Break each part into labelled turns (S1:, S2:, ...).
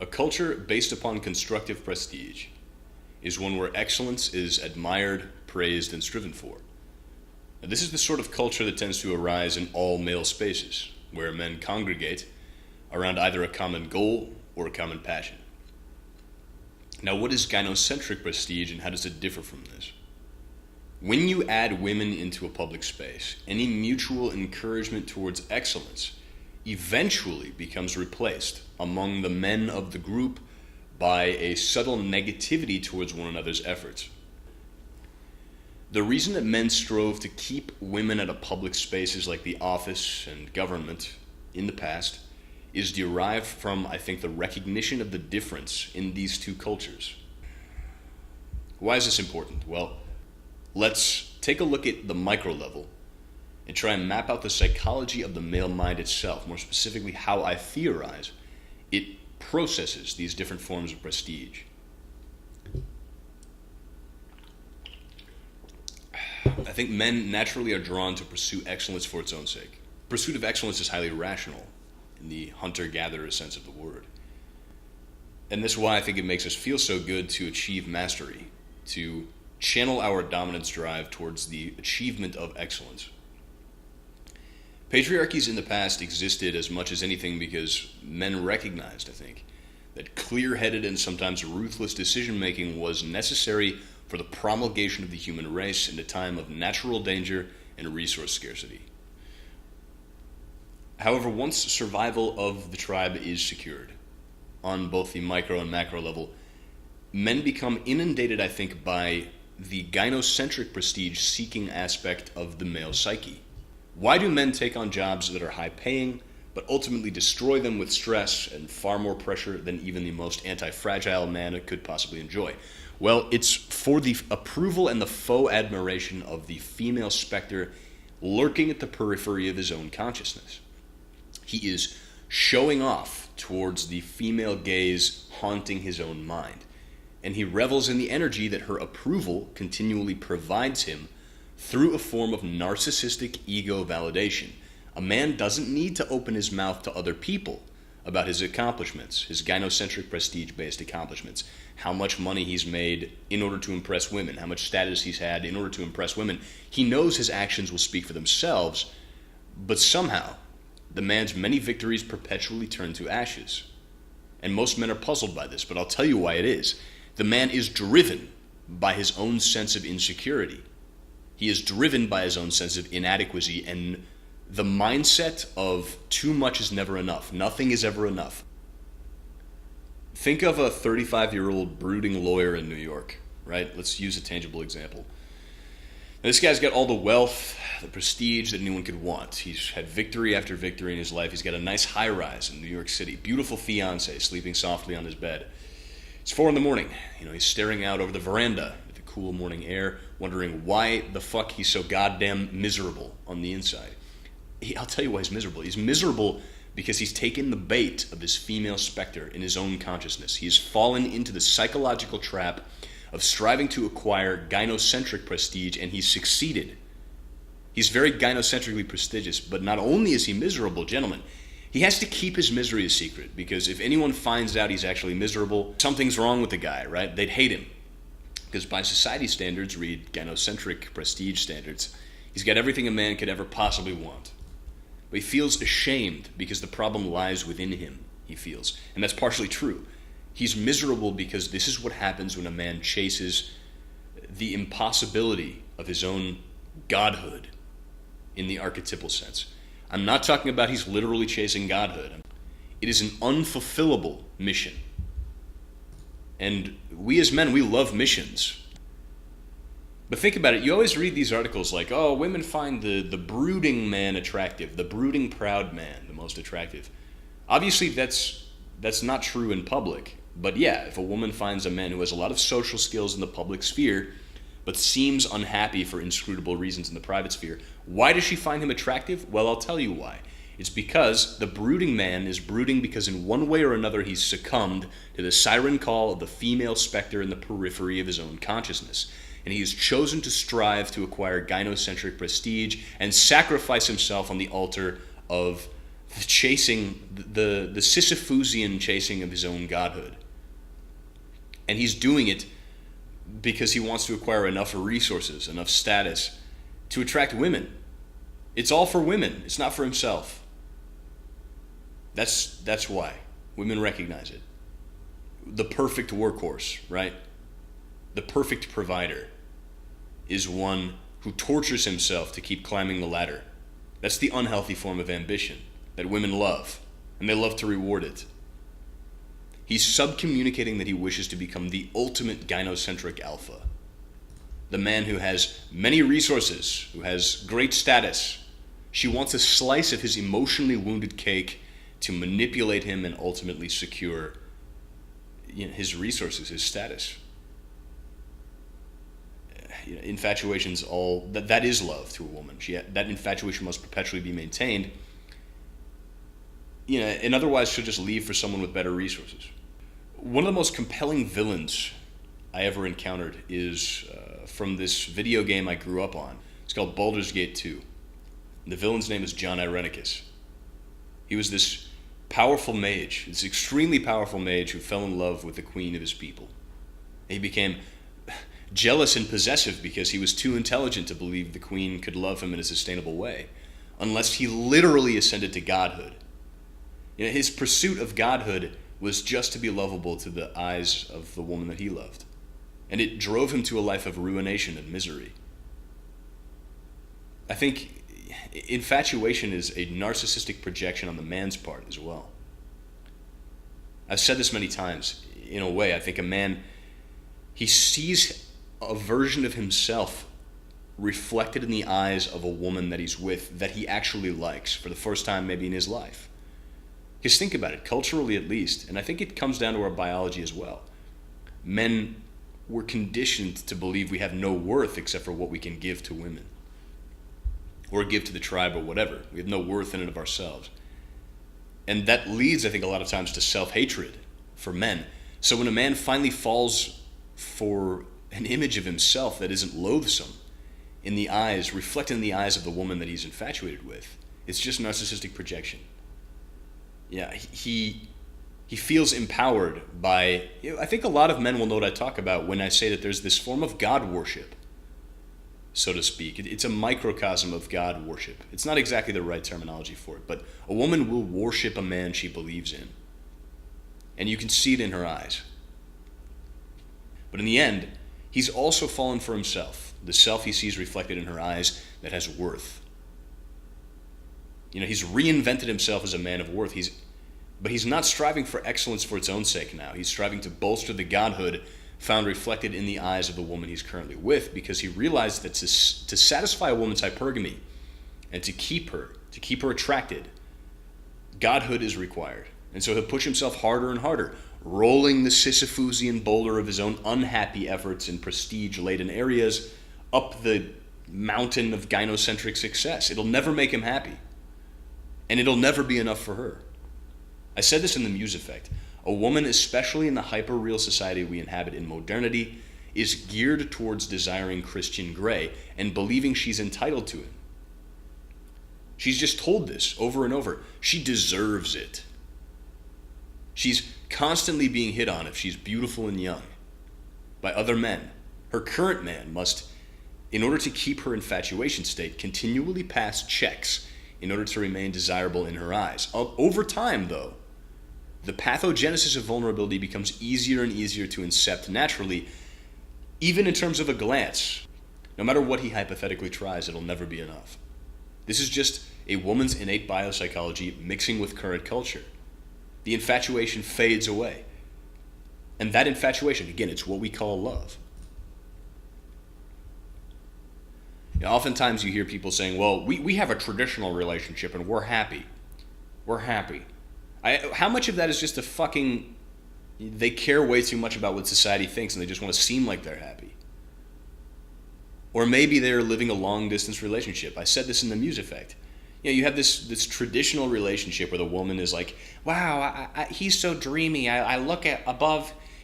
S1: A culture based upon constructive prestige is one where excellence is admired, praised, and striven for. Now, this is the sort of culture that tends to arise in all male spaces, where men congregate around either a common goal or a common passion. Now, what is gynocentric prestige and how does it differ from this? When you add women into a public space, any mutual encouragement towards excellence eventually becomes replaced among the men of the group by a subtle negativity towards one another's efforts. The reason that men strove to keep women out of public spaces like the office and government in the past is derived from, I think, the recognition of the difference in these two cultures. Why is this important? Well, let's take a look at the micro level and try and map out the psychology of the male mind itself, more specifically how I theorize it processes these different forms of prestige. I think men naturally are drawn to pursue excellence for its own sake. Pursuit of excellence is highly rational in the hunter-gatherer sense of the word. And this is why I think it makes us feel so good to achieve mastery, to channel our dominance drive towards the achievement of excellence. Patriarchies in the past existed as much as anything because men recognized, I think, that clear-headed and sometimes ruthless decision-making was necessary for the promulgation of the human race in a time of natural danger and resource scarcity. However, once survival of the tribe is secured, on both the micro and macro level, men become inundated, I think, by the gynocentric prestige-seeking aspect of the male psyche. Why do men take on jobs that are high-paying, but ultimately destroy them with stress and far more pressure than even the most anti-fragile man could possibly enjoy? Well, it's for the approval and the faux admiration of the female specter lurking at the periphery of his own consciousness. He is showing off towards the female gaze haunting his own mind, and he revels in the energy that her approval continually provides him through a form of narcissistic ego validation. A man doesn't need to open his mouth to other people about his accomplishments, his gynocentric prestige-based accomplishments, how much money he's made in order to impress women, how much status he's had in order to impress women. He knows his actions will speak for themselves, but somehow the man's many victories perpetually turn to ashes. And most men are puzzled by this, but I'll tell you why it is. The man is driven by his own sense of insecurity. He is driven by his own sense of inadequacy and the mindset of too much is never enough. Nothing is ever enough. Think of a 35-year-old brooding lawyer in New York, right? Let's use a tangible example. Now, this guy's got all the wealth, the prestige that anyone could want. He's had victory after victory in his life. He's got a nice high-rise in New York City. Beautiful fiancée sleeping softly on his bed. It's 4 a.m. He's staring out over the veranda at the cool morning air, wondering why the fuck he's so goddamn miserable on the inside. I'll tell you why he's miserable. He's miserable because he's taken the bait of his female specter in his own consciousness. He has fallen into the psychological trap of striving to acquire gynocentric prestige, and he's succeeded. He's very gynocentrically prestigious, but not only is he miserable, gentlemen, he has to keep his misery a secret, because if anyone finds out he's actually miserable, something's wrong with the guy, right? They'd hate him. Because by society standards, read gynocentric prestige standards, he's got everything a man could ever possibly want. But he feels ashamed because the problem lies within him, he feels. And that's partially true. He's miserable because this is what happens when a man chases the impossibility of his own godhood in the archetypal sense. I'm not talking about he's literally chasing godhood. It is an unfulfillable mission. And we as men, we love missions. But think about it, you always read these articles like, oh, women find the brooding man attractive, the brooding proud man the most attractive. Obviously that's not true in public, but yeah, if a woman finds a man who has a lot of social skills in the public sphere, but seems unhappy for inscrutable reasons in the private sphere, why does she find him attractive? Well, I'll tell you why. It's because the brooding man is brooding because in one way or another he's succumbed to the siren call of the female specter in the periphery of his own consciousness. And he has chosen to strive to acquire gynocentric prestige and sacrifice himself on the altar of the Sisyphusian chasing of his own godhood. And he's doing it because he wants to acquire enough resources, enough status to attract women. It's all for women. It's not for himself. That's why. Women recognize it. The perfect workhorse, right? The perfect provider is one who tortures himself to keep climbing the ladder. That's the unhealthy form of ambition that women love, and they love to reward it. He's subcommunicating that he wishes to become the ultimate gynocentric alpha. The man who has many resources, who has great status. She wants a slice of his emotionally wounded cake to manipulate him and ultimately secure his resources, his status. Infatuation's all that is love to a woman. That infatuation must perpetually be maintained. And otherwise she'll just leave for someone with better resources. One of the most compelling villains I ever encountered is from this video game I grew up on. It's called Baldur's Gate 2. And the villain's name is John Irenicus. He was this powerful mage, this extremely powerful mage who fell in love with the queen of his people. He became jealous and possessive because he was too intelligent to believe the queen could love him in a sustainable way, unless he literally ascended to godhood. His pursuit of godhood was just to be lovable to the eyes of the woman that he loved. And it drove him to a life of ruination and misery. I think infatuation is a narcissistic projection on the man's part as well. I've said this many times. In a way, I think a man, he sees a version of himself reflected in the eyes of a woman that he's with that he actually likes for the first time maybe in his life. Because think about it, culturally at least, and I think it comes down to our biology as well. Men were conditioned to believe we have no worth except for what we can give to women. Or give to the tribe or whatever. We have no worth in and of ourselves. And that leads, I think, a lot of times to self-hatred for men. So when a man finally falls for an image of himself that isn't loathsome in the eyes, reflected in the eyes of the woman that he's infatuated with, it's just narcissistic projection. Yeah, he feels empowered by, I think a lot of men will know what I talk about when I say that there's this form of God worship, so to speak. It's a microcosm of God worship. It's not exactly the right terminology for it, but a woman will worship a man she believes in. And you can see it in her eyes. But in the end, he's also fallen for himself, the self he sees reflected in her eyes that has worth. He's reinvented himself as a man of worth. But he's not striving for excellence for its own sake now. He's striving to bolster the godhood found reflected in the eyes of the woman he's currently with, because he realized that to satisfy a woman's hypergamy and to keep her attracted, godhood is required. And so he'll push himself harder and harder, rolling the Sisyphusian boulder of his own unhappy efforts in prestige-laden areas up the mountain of gynocentric success. It'll never make him happy. And it'll never be enough for her. I said this in the Muse Effect. A woman, especially in the hyper-real society we inhabit in modernity, is geared towards desiring Christian Grey and believing she's entitled to it. She's just told this over and over. She deserves it. She's constantly being hit on if she's beautiful and young by other men. Her current man must, in order to keep her infatuation state, continually pass checks in order to remain desirable in her eyes. Over time, though, the pathogenesis of vulnerability becomes easier and easier to incept naturally, even in terms of a glance. No matter what he hypothetically tries, it'll never be enough. This is just a woman's innate biopsychology mixing with current culture. The infatuation fades away. And that infatuation, again, it's what we call love. Oftentimes you hear people saying, well, we have a traditional relationship and we're happy. We're happy. How much of that is just they care way too much about what society thinks and they just want to seem like they're happy? Or maybe they're living a long-distance relationship. I said this in the Muse Effect. You have this traditional relationship where the woman is like, wow, he's so dreamy. I look at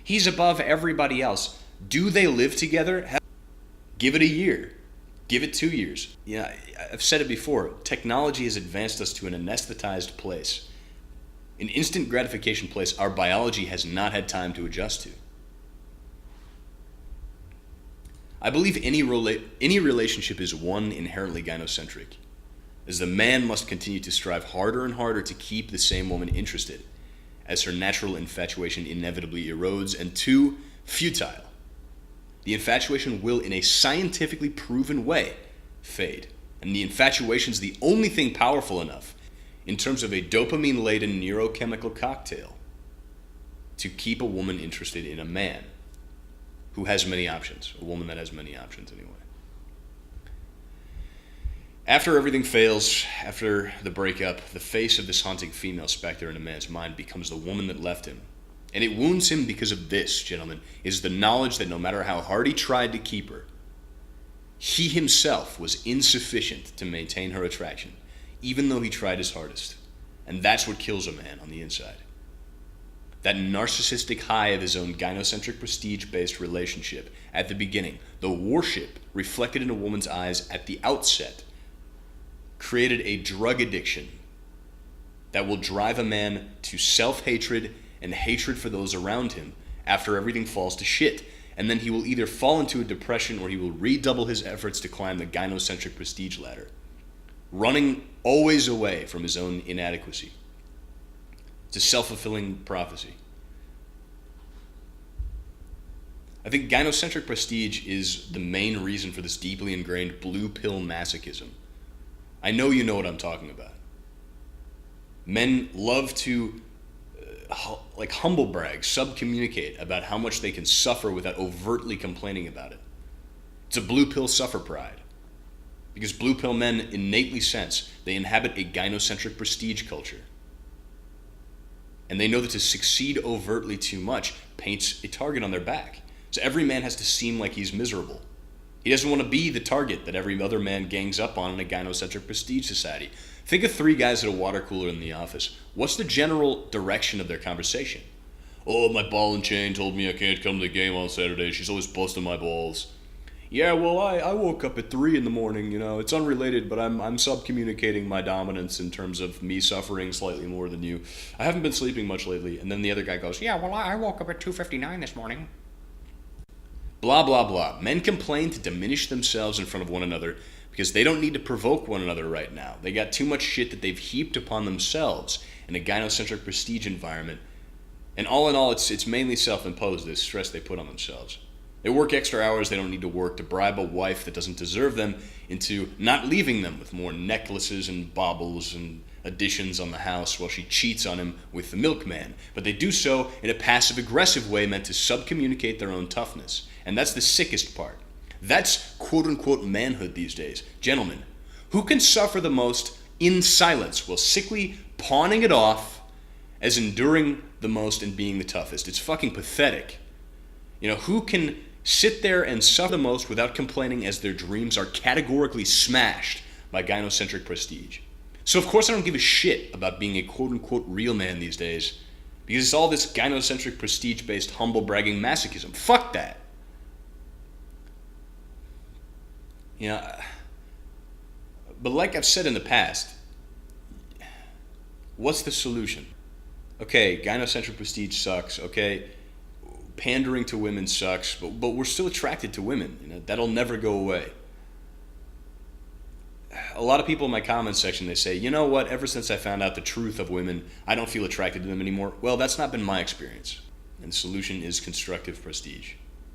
S1: he's above everybody else. Do they live together? Give it a year. Give it 2 years. Yeah, I've said it before. Technology has advanced us to an anesthetized place, an instant gratification place our biology has not had time to adjust to. I believe any relationship is one inherently gynocentric, as the man must continue to strive harder and harder to keep the same woman interested, as her natural infatuation inevitably erodes, and two, futile. The infatuation will, in a scientifically proven way, fade, and the infatuation's the only thing powerful enough, in terms of a dopamine-laden neurochemical cocktail, to keep a woman interested in a man who has many options, a woman that has many options anyway. After everything fails, after the breakup, the face of this haunting female specter in a man's mind becomes the woman that left him. And it wounds him because of this, gentlemen, is the knowledge that no matter how hard he tried to keep her, he himself was insufficient to maintain her attraction, even though he tried his hardest. And that's what kills a man on the inside. That narcissistic high of his own gynocentric prestige-based relationship at the beginning, the worship reflected in a woman's eyes at the outset, created a drug addiction that will drive a man to self-hatred and hatred for those around him after everything falls to shit. And then he will either fall into a depression or he will redouble his efforts to climb the gynocentric prestige ladder, running always away from his own inadequacy. It's a self-fulfilling prophecy. I think gynocentric prestige is the main reason for this deeply ingrained blue pill masochism. I know you know what I'm talking about. Men love to humble brag, subcommunicate about how much they can suffer without overtly complaining about it. It's a blue pill suffer pride. Because blue pill men innately sense they inhabit a gynocentric prestige culture. And they know that to succeed overtly too much paints a target on their back. So every man has to seem like he's miserable. He doesn't want to be the target that every other man gangs up on in a gynocentric prestige society. Think of 3 guys at a water cooler in the office. What's the general direction of their conversation? Oh, my ball and chain told me I can't come to the game on Saturday. She's always busting my balls. Yeah, well, I woke up at 3 in the morning, it's unrelated, but I'm sub-communicating my dominance in terms of me suffering slightly more than you. I haven't been sleeping much lately. And then the other guy goes, yeah, well, I woke up at 2:59 this morning. Blah, blah, blah. Men complain to diminish themselves in front of one another because they don't need to provoke one another right now. They got too much shit that they've heaped upon themselves in a gynocentric prestige environment. And all in all, it's mainly self-imposed, this stress they put on themselves. They work extra hours they don't need to work to bribe a wife that doesn't deserve them into not leaving them with more necklaces and baubles and additions on the house while she cheats on him with the milkman. But they do so in a passive-aggressive way meant to subcommunicate their own toughness. And that's the sickest part. That's quote-unquote manhood these days. Gentlemen, who can suffer the most in silence while sickly pawning it off as enduring the most and being the toughest? It's fucking pathetic. Who can sit there and suffer the most without complaining as their dreams are categorically smashed by gynocentric prestige? So of course I don't give a shit about being a quote-unquote real man these days, because it's all this gynocentric prestige-based humble bragging masochism. Fuck that. But like I've said in the past, what's the solution? Okay, gynocentric prestige sucks, okay? Pandering to women sucks, but we're still attracted to women. That'll never go away. A lot of people in my comments section, they say, you know what, ever since I found out the truth of women, I don't feel attracted to them anymore. Well, that's not been my experience. And the solution is constructive prestige.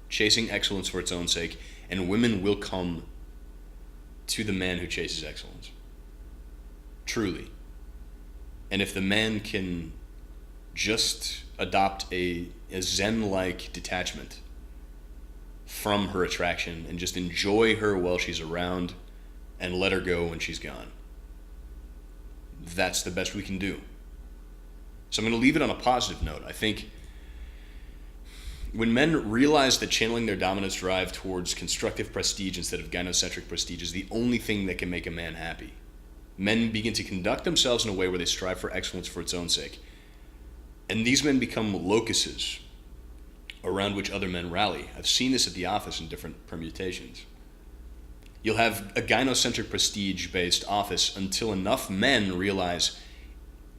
S1: Chasing excellence for its own sake, and women will come to the man who chases excellence. Truly. And if the man can just adopt a zen-like detachment from her attraction and just enjoy her while she's around and let her go when she's gone, that's the best we can do. So I'm going to leave it on a positive note. I think when men realize that channeling their dominance drive towards constructive prestige instead of gynocentric prestige is the only thing that can make a man happy, men begin to conduct themselves in a way where they strive for excellence for its own sake. And these men become locuses around which other men rally. I've seen this at the office in different permutations. You'll have a gynocentric prestige-based office until enough men realize,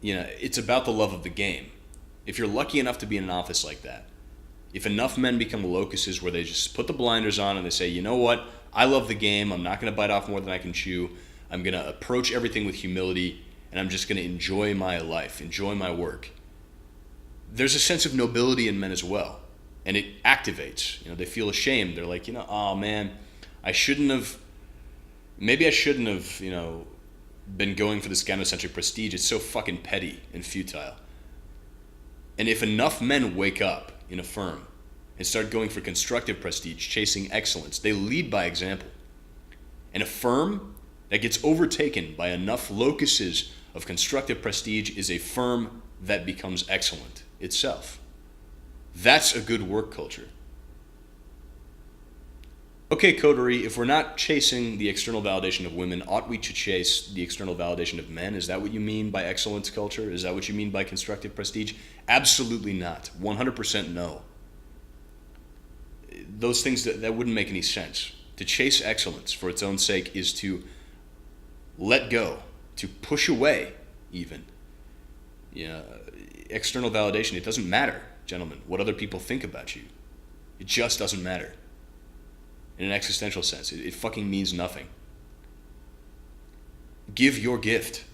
S1: it's about the love of the game. If you're lucky enough to be in an office like that, if enough men become locuses where they just put the blinders on and they say, you know what, I love the game, I'm not going to bite off more than I can chew, I'm going to approach everything with humility, and I'm just going to enjoy my life, enjoy my work. There's a sense of nobility in men as well, and it activates. They feel ashamed. They're like, oh man, maybe I shouldn't have, been going for this gynocentric prestige. It's so fucking petty and futile. And if enough men wake up in a firm and start going for constructive prestige, chasing excellence, they lead by example. And a firm that gets overtaken by enough locuses of constructive prestige is a firm that becomes excellent itself. That's a good work culture. Okay, Coterie, if we're not chasing the external validation of women, ought we to chase the external validation of men? Is that what you mean by excellence culture? Is that what you mean by constructive prestige? Absolutely not. 100% no. Those things, that wouldn't make any sense. To chase excellence for its own sake is to let go, to push away even. External validation, it doesn't matter, gentlemen, what other people think about you. It just doesn't matter. In an existential sense, it fucking means nothing. Give your gift.